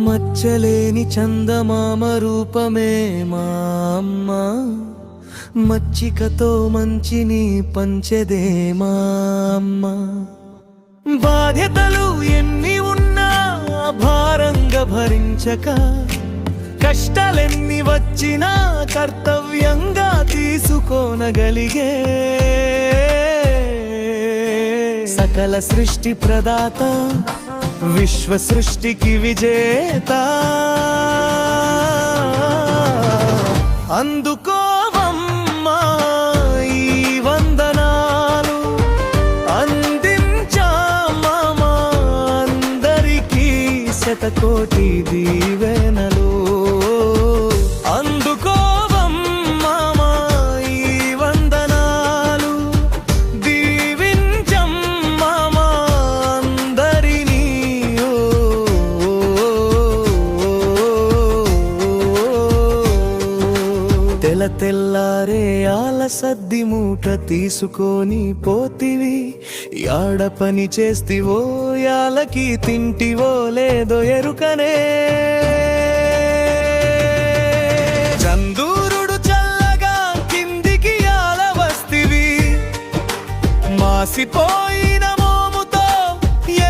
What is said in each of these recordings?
మచ్చలేని చందమామ రూపమే మా అమ్మ, మచ్చికతో మంచిని పంచెదే మా అమ్మ. బాధ్యతలు ఎన్ని ఉన్నా భారంగా భరించక, కష్టాలెన్ని వచ్చినా కర్తవ్యంగా తీసుకోనగలిగే సకల సృష్టి ప్రదాత, విశ్వ సృష్టికి విజేత. అందుకోవమ్మా ఈ వందనాలు, అందించామా అందరికీ శతకోటి దీవెనలు. అందుకోవమ్మా ఈ వందనాలు, దీవించమ్మా అందరినీ. తెల్లారే ఆలసద్ది మూట తీసుకొని పోతివి, యాడ పని చేస్తివో యాలకి తింటివో లేదో ఎరుకనే. చందూరుడు చల్లగా కిందికి ఆల వస్తివి, మాసిపోయిన మోముతో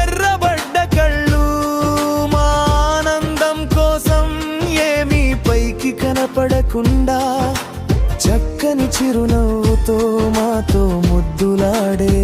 ఎర్రబడ్డ కళ్ళు. మా ఆనందం కోసం ఏమీ పైకి కనపడకుండా చక్కని చిరునవ్వుతో మాతో ముద్దులాడే